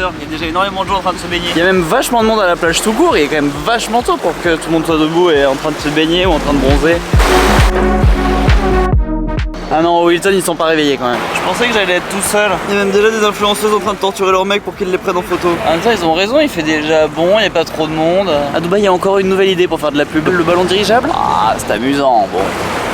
heures, il y a déjà énormément de gens en train de se baigner. Il y a même vachement de monde à la plage tout court, il est quand même vachement tôt pour que tout le monde soit debout et en train de se baigner ou en train de bronzer. Ah non, au Hilton ils sont pas réveillés quand même. Je pensais que j'allais être tout seul. Il y a même déjà des influenceuses en train de torturer leurs mecs pour qu'ils les prennent en photo. En même temps ils ont raison, il fait déjà bon, il n'y a pas trop de monde. À Dubaï il y a encore une nouvelle idée pour faire de la pub. Le ballon dirigeable. Ah c'est amusant, bon.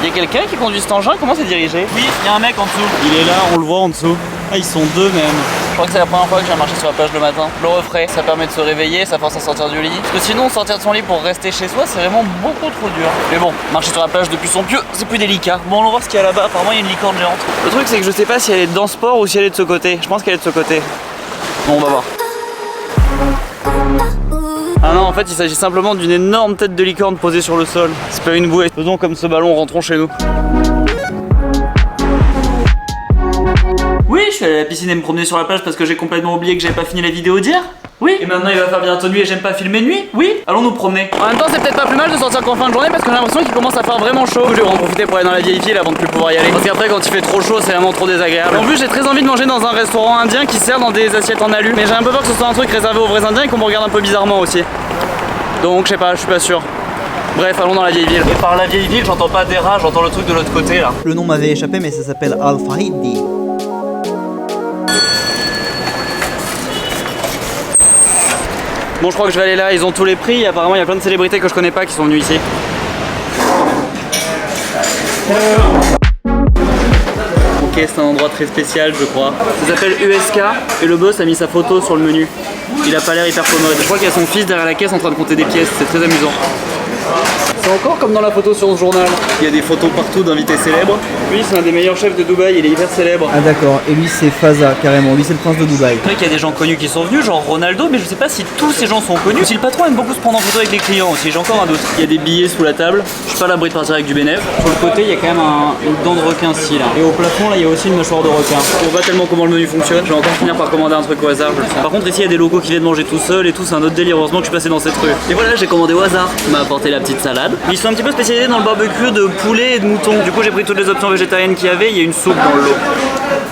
Il y a quelqu'un qui conduit cet engin, comment c'est dirigé? Oui, il y a un mec en dessous. Il est là, on le voit en dessous. Ah ils sont deux même. Je crois que c'est la première fois que j'ai marché sur la plage le matin. Je le referai, ça permet de se réveiller, ça force à sortir du lit. Parce que sinon sortir de son lit pour rester chez soi c'est vraiment beaucoup trop dur. Mais bon, marcher sur la plage depuis son pieu c'est plus délicat. Bon on va voir ce qu'il y a là-bas, apparemment il y a une licorne géante. Le truc c'est que je sais pas si elle est dans ce port ou si elle est de ce côté. Je pense qu'elle est de ce côté. Bon on va voir. Ah non en fait il s'agit simplement d'une énorme tête de licorne posée sur le sol. C'est pas une bouée. Faisons comme ce ballon, rentrons chez nous. Oui, je suis allé à la piscine et me promener sur la plage parce que j'ai complètement oublié que j'avais pas fini la vidéo d'hier. Oui. Et maintenant il va faire bientôt nuit et j'aime pas filmer nuit. Oui. Allons nous promener. En même temps c'est peut-être pas plus mal de sortir qu'en fin de journée parce que j'ai l'impression qu'il commence à faire vraiment chaud. Je vais en profiter pour aller dans la vieille ville avant de plus pouvoir y aller. Parce qu'après quand il fait trop chaud c'est vraiment trop désagréable. En plus j'ai très envie de manger dans un restaurant indien qui sert dans des assiettes en alu. Mais j'ai un peu peur que ce soit un truc réservé aux vrais indiens et qu'on me regarde un peu bizarrement aussi. Donc je sais pas, je suis pas sûr. Bref, allons dans la vieille ville. Et par la vieille ville j'entends pas des rats, j'entends le truc de l'autre côté là. Le nom m'avait échappé mais ça s'appelle Al Fahidi. Bon je crois que je vais aller là, ils ont tous les prix, apparemment il y a plein de célébrités que je connais pas qui sont venues ici. Ok c'est un endroit très spécial je crois. Ça s'appelle USK et le boss a mis sa photo sur le menu. Il a pas l'air hyper commode. Je crois qu'il y a son fils derrière la caisse en train de compter des pièces, c'est très amusant. C'est encore comme dans la photo sur ce journal. Il y a des photos partout d'invités célèbres. Lui c'est un des meilleurs chefs de Dubaï, il est hyper célèbre. Ah d'accord, et lui c'est Faza carrément, lui c'est le prince de Dubaï. C'est vrai qu'il y a des gens connus qui sont venus, genre Ronaldo, mais je sais pas si tous ces gens sont connus. Si le patron aime beaucoup se prendre en photo avec les clients aussi, j'ai encore un doute. Il y a des billets sous la table, je suis pas à l'abri de partir avec du bénéf. Sur le côté il y a quand même une dent de requin ci là. Et au plafond là il y a aussi une mâchoire de requin. Je vois pas tellement comment le menu fonctionne, je vais encore finir par commander un truc au hasard, je le sens. Par contre ici il y a des locaux qui viennent manger tout seuls et tout, c'est un autre délire, heureusement que je suis passé dans cette rue. Et voilà j'ai commandé au hasard, il m'a apporté la petite salade. Ils sont un petit peu spécialisés dans le barbecue de poulet et de mouton. Du coup j'ai pris toutes les options végétariennes qu'il y avait, il y a une soupe dans le lot.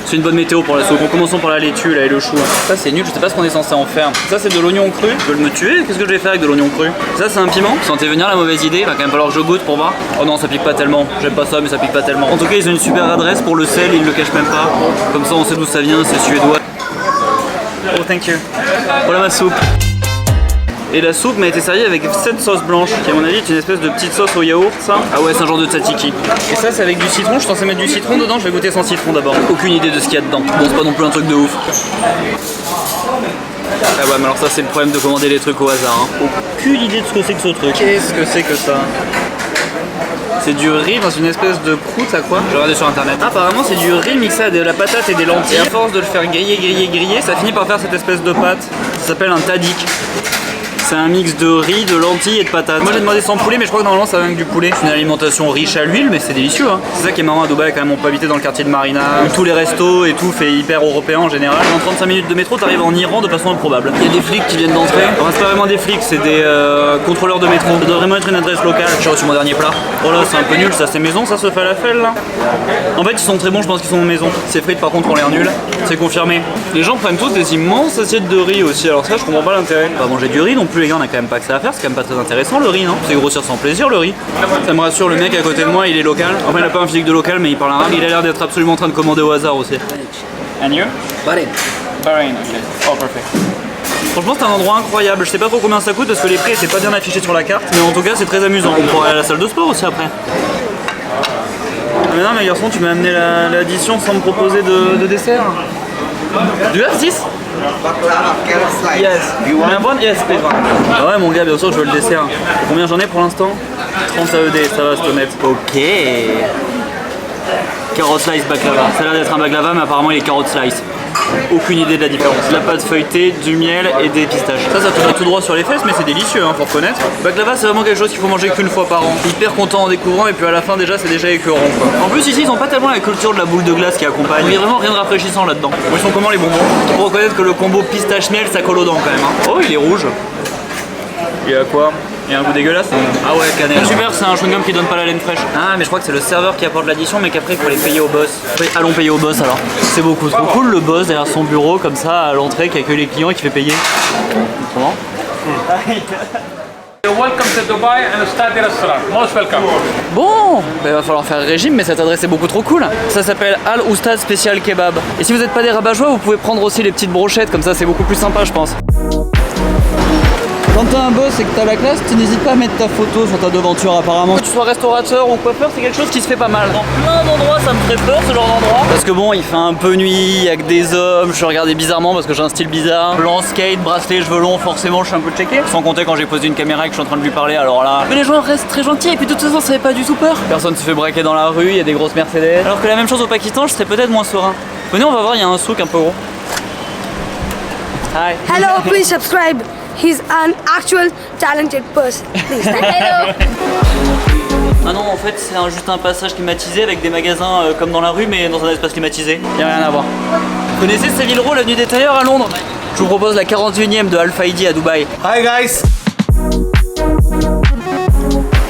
C'est une bonne météo pour la soupe. Commençons par la laitue là et le chou. Ça c'est nul, je sais pas ce qu'on est censé en faire. Ça c'est de l'oignon cru. Ils veulent me tuer, qu'est-ce que je vais faire avec de l'oignon cru? Ça c'est un piment. Vous sentez venir la mauvaise idée? Il va quand même falloir que je goûte pour voir. Oh non ça pique pas tellement. J'aime pas ça mais ça pique pas tellement. En tout cas ils ont une super adresse pour le sel, ils le cachent même pas. Comme ça on sait d'où ça vient, c'est suédois. Oh thank you. Voilà ma soupe. Et la soupe m'a été servie avec 7 sauces blanches, qui à mon avis est une espèce de petite sauce au yaourt, ça. Ah ouais, c'est un genre de tzatziki. Et ça, c'est avec du citron, je suis censé mettre du citron dedans, je vais goûter sans citron d'abord. Aucune idée de ce qu'il y a dedans. Bon, c'est pas non plus un truc de ouf. Ah ouais, mais alors ça, c'est le problème de commander les trucs au hasard. Hein. Aucune idée de ce que c'est que ce truc. Qu'est-ce que c'est que ça? C'est du riz dans une espèce de croûte à quoi? J'ai regardé sur internet. Ah, apparemment c'est du riz mixé à de la patate et des lentilles. Et à force de le faire griller, ça finit par faire cette espèce de pâte. Ça s'appelle un tadik. C'est un mix de riz, de lentilles et de patates. Moi j'ai demandé sans poulet mais je crois que normalement ça va avec du poulet. C'est une alimentation riche à l'huile mais c'est délicieux hein. C'est ça qui est marrant à Dubaï quand même, on peut habiter dans le quartier de Marina, où tous les restos et tout fait hyper européen en général. En 35 minutes de métro t'arrives en Iran de façon improbable. Il y a des flics qui viennent d'entrer. Enfin c'est pas vraiment des flics, c'est des contrôleurs de métro. Ça doit vraiment être une adresse locale. J'ai reçu mon dernier plat. Oh là c'est un peu nul ça, c'est maison ça ce falafel là. En fait ils sont très bons, je pense qu'ils sont maison. Ces frites par contre ont l'air nul, c'est confirmé. Les gens prennent tous des immenses assiettes de riz aussi, alors ça je comprends pas l'intérêt. Pas manger du riz non plus les gars, on a quand même pas que ça à faire, c'est quand même pas très intéressant le riz non. C'est grossir sans plaisir le riz. Ça me rassure, le mec à côté de moi il est local. Enfin il a pas un physique de local mais il parle arabe, il a l'air d'être absolument en train de commander au hasard aussi. And you? Bahreïn. Bahreïn, ok. Oh perfect. Franchement c'est un endroit incroyable, je sais pas trop combien ça coûte parce que les prix étaient pas bien affichés sur la carte, mais en tout cas c'est très amusant. On pourrait aller à la salle de sport aussi après. Mais non mais garçon tu m'as amené l'addition sans me proposer de dessert. Du have this? Yes. You want one? Yes, please one. Ah ouais mon gars bien sûr je veux le dessert. Combien j'en ai pour l'instant? 30 AED, ça va c'est honnête. Ok. Carotte slice baklava. Ça a l'air d'être un baklava mais apparemment il est carotte slice. Aucune idée de la différence. La pâte feuilletée, du miel et des pistaches. Ça te va tout droit sur les fesses mais c'est délicieux hein, faut reconnaître. Baklava c'est vraiment quelque chose qu'il faut manger qu'une fois par an. Hyper content en découvrant et puis à la fin déjà c'est déjà écœurant quoi. En plus ici ils ont pas tellement la culture de la boule de glace qui accompagne. Il y a vraiment rien de rafraîchissant là-dedans. Bon, ils sont comment les bonbons? Faut reconnaître que le combo pistache-miel ça colle aux dents quand même hein. Oh il est rouge. Il y a quoi? Il y a un goût dégueulasse. Ah ouais, cannelle. Super, c'est un chewing-gum qui donne pas la laine fraîche. Ah, mais je crois que c'est le serveur qui apporte l'addition, mais qu'après il faut les payer au boss. Allons payer au boss alors. C'est beaucoup trop cool le boss derrière son bureau, comme ça, à l'entrée, qui accueille les clients et qui fait payer. Comment? Welcome to Dubai and study restaurant. Most welcome. Bon, bah, il va falloir faire régime, mais cette adresse est beaucoup trop cool. Ça s'appelle Al Oustad Special Kebab. Et si vous n'êtes pas des rabat-joie, vous pouvez prendre aussi les petites brochettes, comme ça c'est beaucoup plus sympa, je pense. Quand t'as un boss et que t'as la classe, tu n'hésites pas à mettre ta photo sur ta devanture apparemment. Que tu sois restaurateur ou coiffeur, c'est quelque chose qui se fait pas mal. Dans plein d'endroits, ça me ferait peur ce genre d'endroit. Parce que bon, il fait un peu nuit, il y a que des hommes, je suis regardé bizarrement parce que j'ai un style bizarre. Blanc, skate, bracelet, cheveux longs, forcément je suis un peu checké. Sans compter quand j'ai posé une caméra et que je suis en train de lui parler, alors là... Mais les gens restent très gentils et puis de toute façon ça fait pas du tout peur. Personne se fait braquer dans la rue, il y a des grosses Mercedes. Alors que la même chose au Pakistan, je serais peut-être moins serein. Venez, on va voir, il y a un souk un peu gros. Hi. Hello, please subscribe. He's an actual talented person. Please. Hello. Ah non, en fait, c'est juste un passage climatisé avec des magasins comme dans la rue, mais dans un espace climatisé. Y a rien à voir. Vous connaissez Savile Row, l'avenue des tailleurs à Londres? Je vous propose la 41e de Al Fahidi à Dubaï. Hi guys.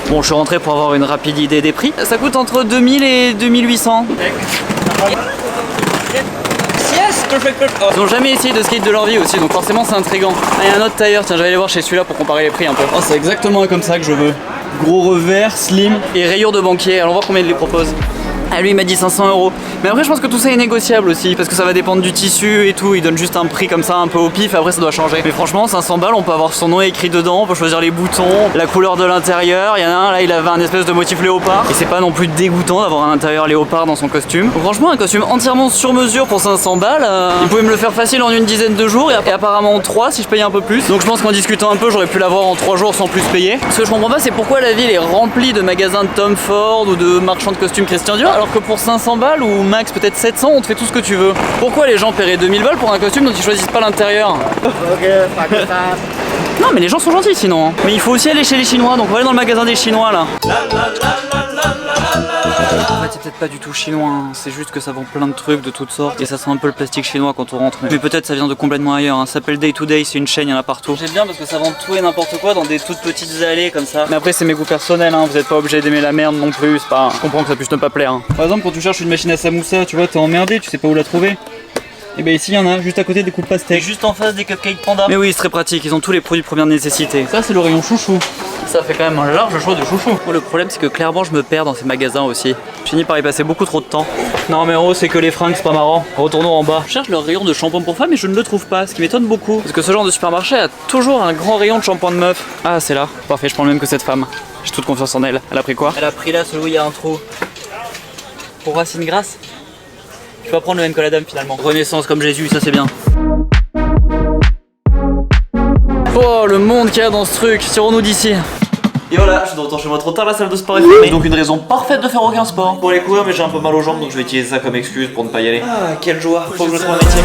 Bon, je suis rentré pour avoir une rapide idée des prix. Ça coûte entre 2000 et 2800. Ils ont jamais essayé de skate de leur vie aussi, donc forcément c'est intriguant. Ah, il y a un autre tailleur, tiens, je vais aller voir chez celui-là pour comparer les prix un peu. Oh, c'est exactement comme ça que je veux. Gros revers, slim et rayures de banquier. Allons voir combien il les propose. Ah, lui il m'a dit 500 €. Mais après je pense que tout ça est négociable aussi, parce que ça va dépendre du tissu et tout. Il donne juste un prix comme ça un peu au pif, après ça doit changer. Mais franchement 500 balles, on peut avoir son nom écrit dedans, on peut choisir les boutons, la couleur de l'intérieur. Il y en a un là, il avait un espèce de motif léopard. Et c'est pas non plus dégoûtant d'avoir un intérieur léopard dans son costume. Donc, franchement un costume entièrement sur mesure pour 500 balles, il pouvait me le faire facile en une dizaine de jours et apparemment en 3 si je payais un peu plus. Donc je pense qu'en discutant un peu j'aurais pu l'avoir en 3 jours sans plus payer. Ce que je comprends pas c'est pourquoi la ville est remplie de magasins de Tom Ford ou de marchands de costumes Christian Dior, alors que pour 500 balles ou max peut-être 700 on te fait tout ce que tu veux. Pourquoi les gens paieraient 2000 balles pour un costume dont ils choisissent pas l'intérieur? Non mais les gens sont gentils sinon hein. Mais il faut aussi aller chez les Chinois, donc on va aller dans le magasin des Chinois là. En fait c'est peut-être pas du tout chinois, hein. C'est juste que ça vend plein de trucs de toutes sortes et ça sent un peu le plastique chinois quand on rentre. Mais peut-être ça vient de complètement ailleurs, hein. Ça s'appelle Day to Day, c'est une chaîne, il y en a partout. J'aime bien parce que ça vend tout et n'importe quoi dans des toutes petites allées comme ça. Mais après c'est mes goûts personnels, hein. Vous êtes pas obligé d'aimer la merde non plus, c'est pas... Je comprends que ça puisse ne pas plaire, hein. Par exemple quand tu cherches une machine à samoussa, tu vois, t'es emmerdé, tu sais pas où la trouver. Et bah ici il y en a, juste à côté des coupes pastèques. Juste en face des cupcakes panda. Mais oui c'est très pratique, ils ont tous les produits de première nécessité. Ça c'est le rayon chouchou. Ça fait quand même un large choix de chouchou. Oh, le problème c'est que clairement je me perds dans ces magasins aussi. Je finis par y passer beaucoup trop de temps. Non mais en gros c'est que les fringues, c'est pas marrant. Retournons en bas. Je cherche le rayon de shampoing pour femmes et je ne le trouve pas, ce qui m'étonne beaucoup. Parce que ce genre de supermarché a toujours un grand rayon de shampoing de meuf. Ah c'est là, parfait, je prends le même que cette femme. J'ai toute confiance en elle. Elle a pris quoi? Elle a pris là celui où il y a un trou. Pour racine grasse. Je vais prendre le même que la dame finalement. Renaissance comme Jésus, ça c'est bien. Oh le monde qu'il y a dans ce truc, tirons-nous d'ici. Et voilà, je suis de retour chez moi trop tard, la salle de sport est fermée. Donc une raison parfaite de faire aucun sport. Pour aller courir, mais j'ai un peu mal aux jambes, donc je vais utiliser ça comme excuse pour ne pas y aller. Ah, quelle joie, faut que je me trouve un métier.